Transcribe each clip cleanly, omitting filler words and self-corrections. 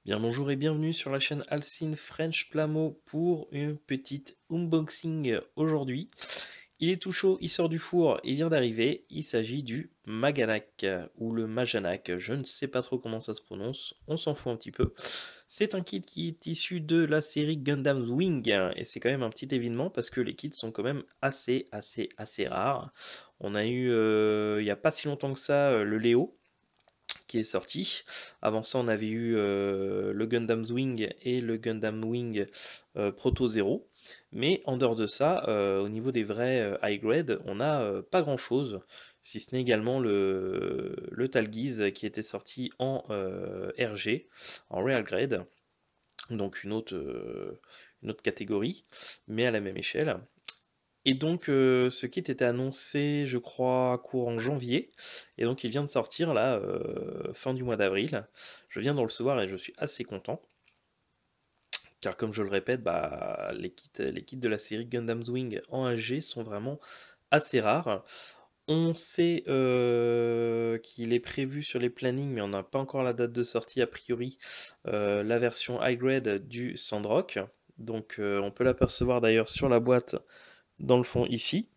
Bien bonjour et bienvenue sur la chaîne Alcine French Plamo pour une petite unboxing aujourd'hui. Il est tout chaud, il sort du four, il vient d'arriver. Il s'agit du Maganak ou le Majanak, je ne sais pas trop comment ça se prononce, on s'en fout un petit peu. C'est un kit qui est issu de la série Gundam's Wing et c'est quand même un petit événement parce que les kits sont quand même assez rares. On a eu il n'y a pas si longtemps que ça le Léo qui est sorti. Avant ça, on avait eu le Gundam's Wing et le Gundam Wing Proto Zero. Mais en dehors de ça, au niveau des vrais high grade, on n'a pas grand chose. Si ce n'est également le Talgiz qui était sorti en RG, en Real Grade, donc une autre catégorie, mais à la même échelle. Et donc, ce kit était annoncé, je crois, courant janvier. Et donc, il vient de sortir là, fin du mois d'avril. Je viens de le recevoir et je suis assez content. Car comme je le répète, bah, les kits de la série Gundam's Wing en HG sont vraiment assez rares. On sait qu'il est prévu sur les plannings, mais on n'a pas encore la date de sortie a priori, la version high grade du Sandrock. Donc, on peut l'apercevoir d'ailleurs sur la boîte dans le fond ici.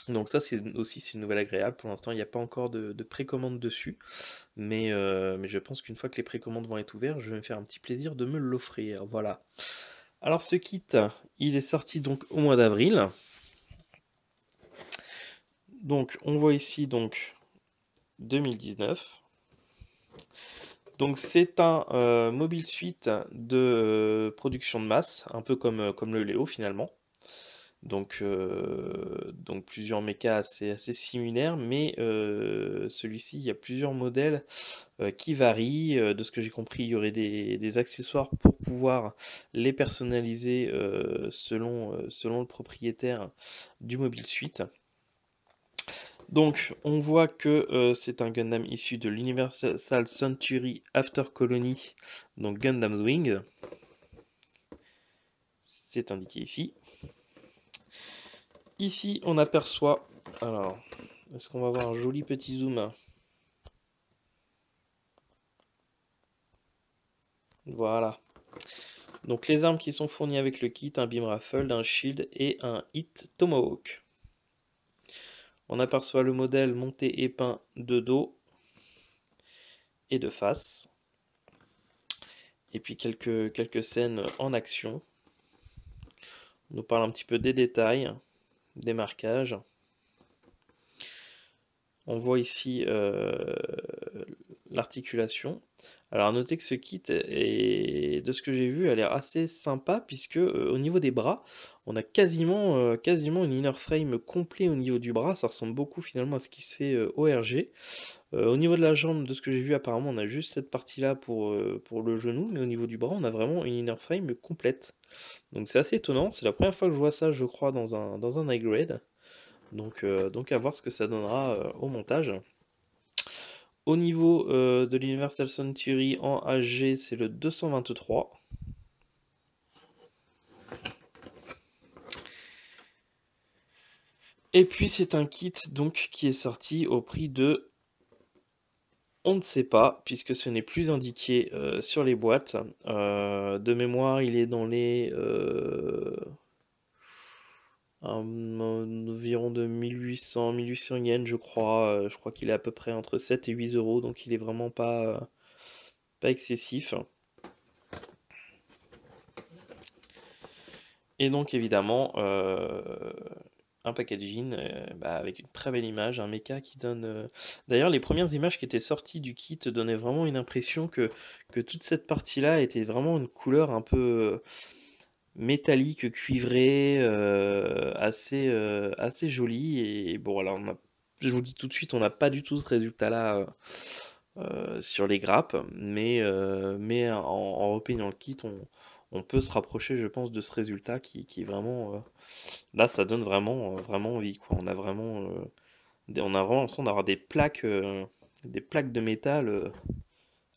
Donc ça c'est aussi c'est une nouvelle agréable. Pour l'instant il n'y a pas encore de précommande dessus. Mais je pense qu'une fois que les précommandes vont être ouvertes, je vais me faire un petit plaisir de me l'offrir. Voilà. Alors ce kit, il est sorti donc au mois d'avril. Donc on voit ici donc 2019. Donc c'est un mobile suite de production de masse, un peu comme le Léo finalement. Donc plusieurs mechas assez similaires, mais celui-ci, il y a plusieurs modèles qui varient. De ce que j'ai compris, il y aurait des accessoires pour pouvoir les personnaliser selon le propriétaire du mobile suite. Donc on voit que c'est un Gundam issu de l'Universal Century After Colony, donc Gundam's Wing. C'est indiqué ici. Ici, on aperçoit. Alors, est-ce qu'on va avoir un joli petit zoom? Voilà. Donc, les armes qui sont fournies avec le kit, un beam rifle, un shield et un hit tomahawk. On aperçoit le modèle monté et peint de dos et de face. Et puis quelques scènes en action. On nous parle un petit peu des détails, des marquages. On voit ici l'articulation. Alors à noter que ce kit, est, de ce que j'ai vu, a l'air assez sympa puisque au niveau des bras, on a quasiment une inner frame complet au niveau du bras. Ça ressemble beaucoup finalement à ce qui se fait au RG. Au niveau de la jambe, de ce que j'ai vu, apparemment, on a juste cette partie-là pour le genou, mais au niveau du bras, on a vraiment une inner frame complète. Donc c'est assez étonnant. C'est la première fois que je vois ça, je crois, dans un high grade. Donc à voir ce que ça donnera au montage. Au niveau de l'Universal Century en HG, c'est le 223. Et puis c'est un kit donc qui est sorti au prix de on ne sait pas, puisque ce n'est plus indiqué sur les boîtes. De mémoire, il est dans les environ de 1800 yens, je crois. Je crois qu'il est à peu près entre 7 et 8 euros, donc il est vraiment pas excessif. Et donc évidemment, un packaging bah, avec une très belle image, un mecha qui donne... D'ailleurs, les premières images qui étaient sorties du kit donnaient vraiment une impression que toute cette partie-là était vraiment une couleur un peu métallique, cuivrée, assez jolie. Et bon, alors, je vous le dis tout de suite, on n'a pas du tout ce résultat-là sur les grappes, mais en repeignant le kit, on peut se rapprocher, je pense, de ce résultat qui est vraiment... là, ça donne vraiment envie, quoi. On a vraiment l'impression d'avoir des plaques de métal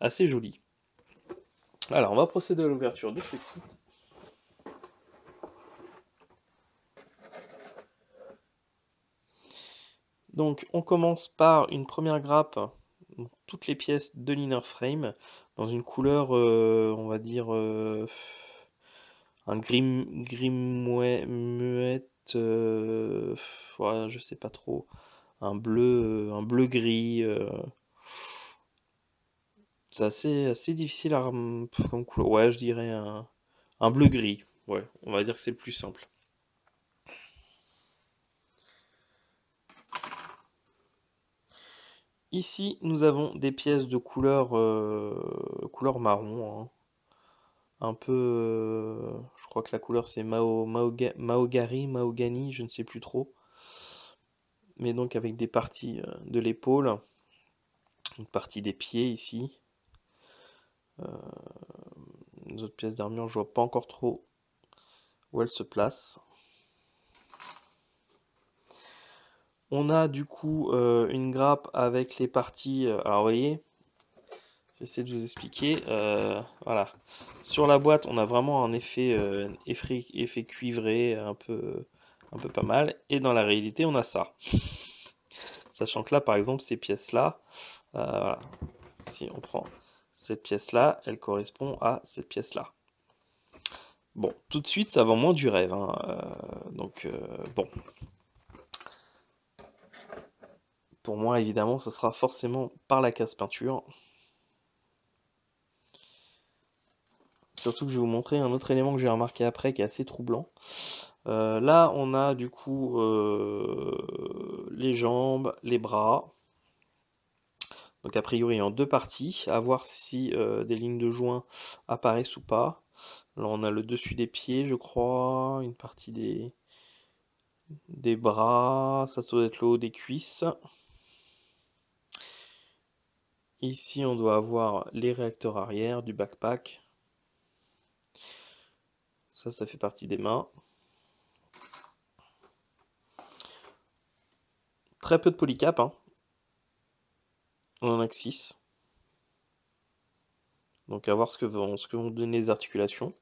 assez jolies. Alors, on va procéder à l'ouverture de ce kit. Donc, on commence par une première grappe. donc, toutes les pièces de l'inner frame dans une couleur, on va dire, un gris muette, ouais, je sais pas trop, un bleu gris. C'est assez difficile comme couleur. Ouais, je dirais un bleu gris. Ouais, on va dire que c'est le plus simple. Ici, nous avons des pièces de couleur marron, hein. Un peu, je crois que la couleur c'est Mahogany, je ne sais plus trop. Mais donc avec des parties de l'épaule, une partie des pieds ici. Les autres pièces d'armure, je vois pas encore trop où elles se placent. On a du coup une grappe avec les parties. Alors vous voyez, j'essaie de vous expliquer. Voilà. Sur la boîte, on a vraiment un effet cuivré, un peu pas mal. Et dans la réalité, on a ça. Sachant que là, par exemple, ces pièces-là, voilà. Si on prend cette pièce-là, elle correspond à cette pièce-là. Bon, tout de suite, ça vend moins du rêve, hein. Donc, bon. Pour moi, évidemment, ce sera forcément par la casse peinture. Surtout que je vais vous montrer un autre élément que j'ai remarqué après qui est assez troublant. Là, on a du coup les jambes, les bras. Donc a priori en deux parties, à voir si des lignes de joint apparaissent ou pas. Là, on a le dessus des pieds, je crois, une partie des bras, ça doit être le haut des cuisses. Ici, on doit avoir les réacteurs arrière du backpack. Ça fait partie des mains. Très peu de polycap, hein. On en a que 6. Donc à voir ce que vont donner les articulations.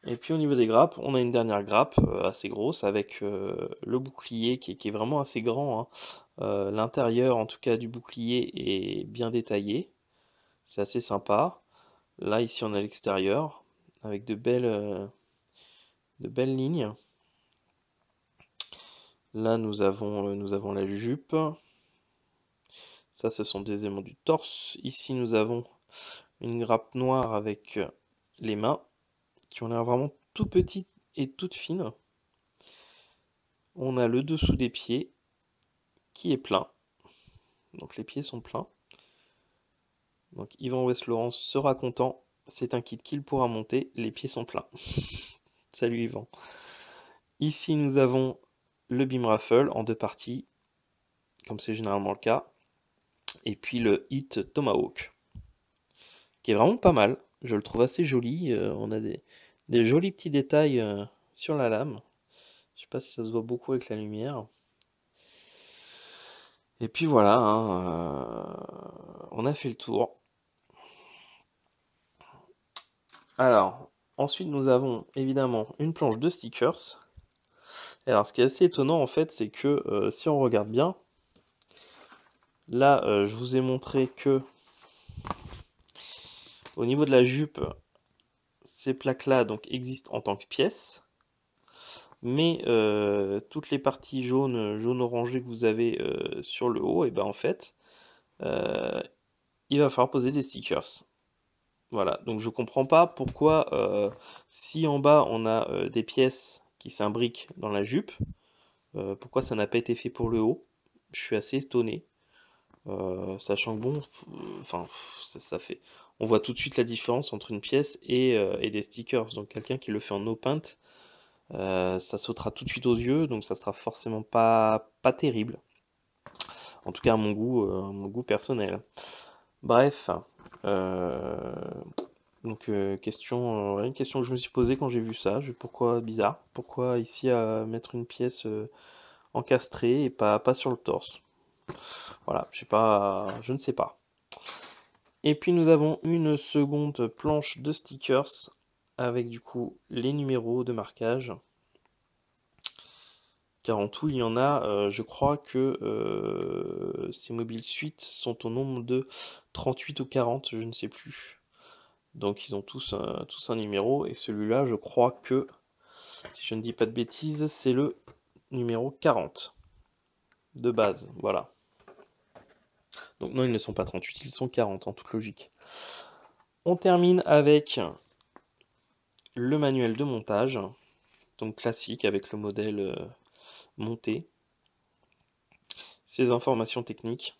Et puis au niveau des grappes, on a une dernière grappe assez grosse avec le bouclier qui est vraiment assez grand, hein. L'intérieur en tout cas du bouclier est bien détaillé. C'est assez sympa. Là ici on a l'extérieur avec de belles lignes. Là nous avons la jupe. Ça ce sont des éléments du torse. Ici nous avons une grappe noire avec les mains qui ont l'air vraiment tout petites et toutes fines. On a le dessous des pieds qui est plein. Donc les pieds sont pleins. Donc Yvan West-Laurence sera content. C'est un kit qu'il pourra monter. Les pieds sont pleins. Salut Yvan. Ici nous avons le beam raffle en deux parties, comme c'est généralement le cas. Et puis le hit Tomahawk, qui est vraiment pas mal. Je le trouve assez joli. On a des jolis petits détails sur la lame. Je sais pas si ça se voit beaucoup avec la lumière. Et puis voilà, hein, on a fait le tour. Alors, ensuite nous avons évidemment une planche de stickers. Et alors ce qui est assez étonnant en fait, c'est que si on regarde bien, là je vous ai montré que au niveau de la jupe, ces plaques-là donc existent en tant que pièces. Mais toutes les parties jaune orangé que vous avez sur le haut, et ben en fait, il va falloir poser des stickers. Voilà, donc je comprends pas pourquoi si en bas on a des pièces qui s'imbriquent dans la jupe, pourquoi ça n'a pas été fait pour le haut. Je suis assez étonné, sachant que bon, enfin ça fait, on voit tout de suite la différence entre une pièce et des stickers. Donc quelqu'un qui le fait en no paint, ça sautera tout de suite aux yeux, donc ça sera forcément pas terrible. En tout cas à mon goût personnel. Bref, donc une question que je me suis posée quand j'ai vu ça. Pourquoi bizarre? Pourquoi ici à mettre une pièce encastrée et pas sur le torse? Voilà, je ne sais pas. Et puis nous avons une seconde planche de stickers avec du coup les numéros de marquage. car en tout il y en a, je crois que ces Mobile Suite sont au nombre de 38 ou 40, je ne sais plus. Donc ils ont tous un numéro, et celui-là, je crois que, si je ne dis pas de bêtises, c'est le numéro 40 de base, voilà. Donc non, ils ne sont pas 38, ils sont 40 en toute logique. On termine avec le manuel de montage, donc classique avec le modèle monté. Ces informations techniques.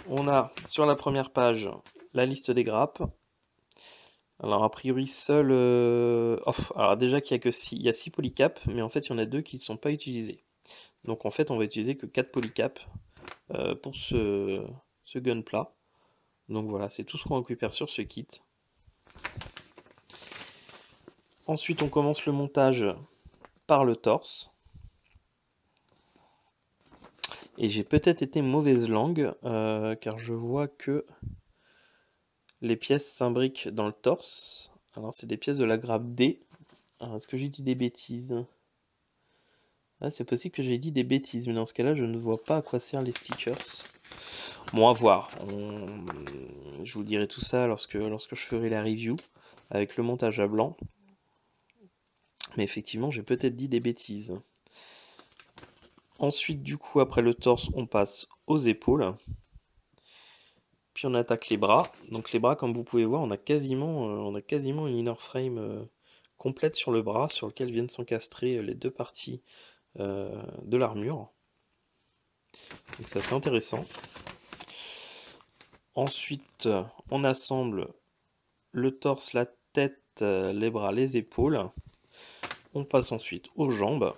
On a sur la première page la liste des grappes. Alors a priori seul... alors déjà qu'il y a que 6, il y a 6 polycaps, mais en fait il y en a 2 qui ne sont pas utilisés. Donc en fait on va utiliser que 4 polycaps pour ce gun plat. Donc voilà, c'est tout ce qu'on récupère sur ce kit. Ensuite on commence le montage par le torse. Et j'ai peut-être été mauvaise langue, car je vois que les pièces s'imbriquent dans le torse. Alors c'est des pièces de la grappe D. Alors est-ce que j'ai dit des bêtises? Ah, c'est possible que j'ai dit des bêtises, mais dans ce cas-là, je ne vois pas à quoi servent les stickers. Bon, à voir. Je vous dirai tout ça lorsque je ferai la review, avec le montage à blanc. Mais effectivement, j'ai peut-être dit des bêtises. Ensuite, du coup, après le torse, on passe aux épaules. Puis on attaque les bras. Donc les bras, comme vous pouvez voir, on a quasiment une inner frame complète sur le bras, sur lequel viennent s'encastrer les deux parties de l'armure. Donc c'est assez intéressant. Ensuite, on assemble le torse, la tête, les bras, les épaules. On passe ensuite aux jambes.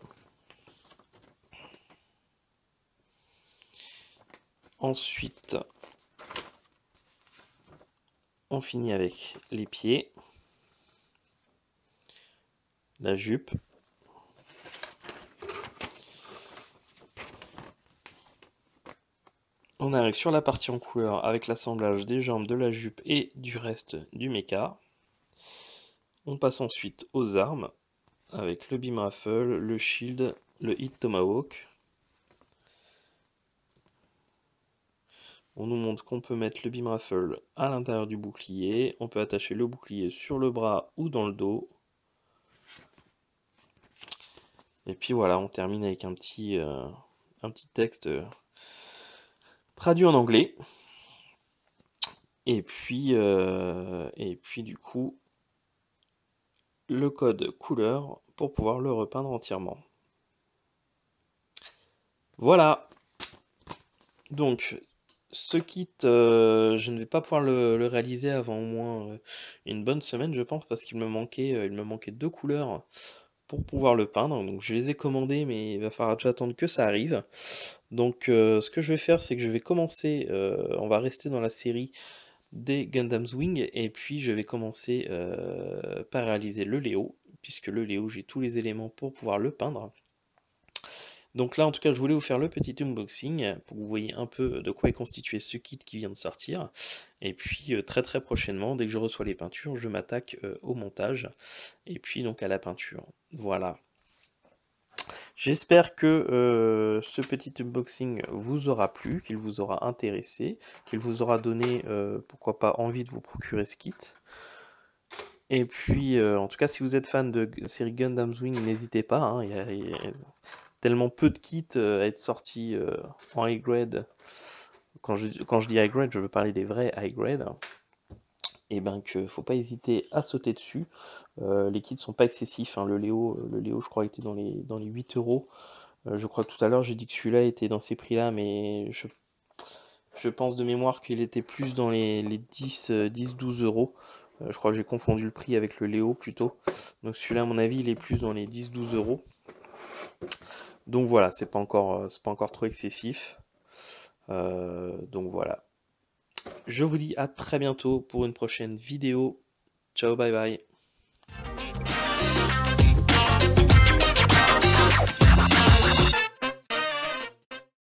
Ensuite, on finit avec les pieds, la jupe. On arrive sur la partie en couleur avec l'assemblage des jambes, de la jupe et du reste du mecha. On passe ensuite aux armes avec le beam rifle, le shield, le hit tomahawk. On nous montre qu'on peut mettre le beam rifle à l'intérieur du bouclier. On peut attacher le bouclier sur le bras ou dans le dos. Et puis voilà, on termine avec un petit texte traduit en anglais. Et puis du coup, le code couleur pour pouvoir le repeindre entièrement. Voilà. Donc, ce kit, je ne vais pas pouvoir le réaliser avant au moins une bonne semaine, je pense, parce qu'il me manquait 2 couleurs pour pouvoir le peindre. Donc je les ai commandés, mais il va falloir déjà attendre que ça arrive. Donc ce que je vais faire, c'est que je vais commencer, on va rester dans la série des Gundam's Wing, et puis je vais commencer par réaliser le Léo, puisque le Léo, j'ai tous les éléments pour pouvoir le peindre. Donc là, en tout cas, je voulais vous faire le petit unboxing pour que vous voyez un peu de quoi est constitué ce kit qui vient de sortir. Et puis très très prochainement, dès que je reçois les peintures, je m'attaque au montage et puis donc à la peinture. Voilà. J'espère que ce petit unboxing vous aura plu, qu'il vous aura intéressé, qu'il vous aura donné, pourquoi pas, envie de vous procurer ce kit. Et puis, en tout cas, si vous êtes fan de série Gundam's Wing, n'hésitez pas, hein, il y a tellement peu de kits à être sortis en high grade. Quand je dis high grade, je veux parler des vrais high grade. Et ben que faut pas hésiter à sauter dessus. Les kits sont pas excessifs, hein. Le Léo, je crois, était dans les 8 euros. Je crois que tout à l'heure j'ai dit que celui-là était dans ces prix-là, mais je pense de mémoire qu'il était plus dans les 10-12 euros. Je crois que j'ai confondu le prix avec le Léo plutôt. Donc celui-là, à mon avis, il est plus dans les 10-12 euros. Donc voilà, c'est pas encore trop excessif. Donc voilà. Je vous dis à très bientôt pour une prochaine vidéo. Ciao, bye bye.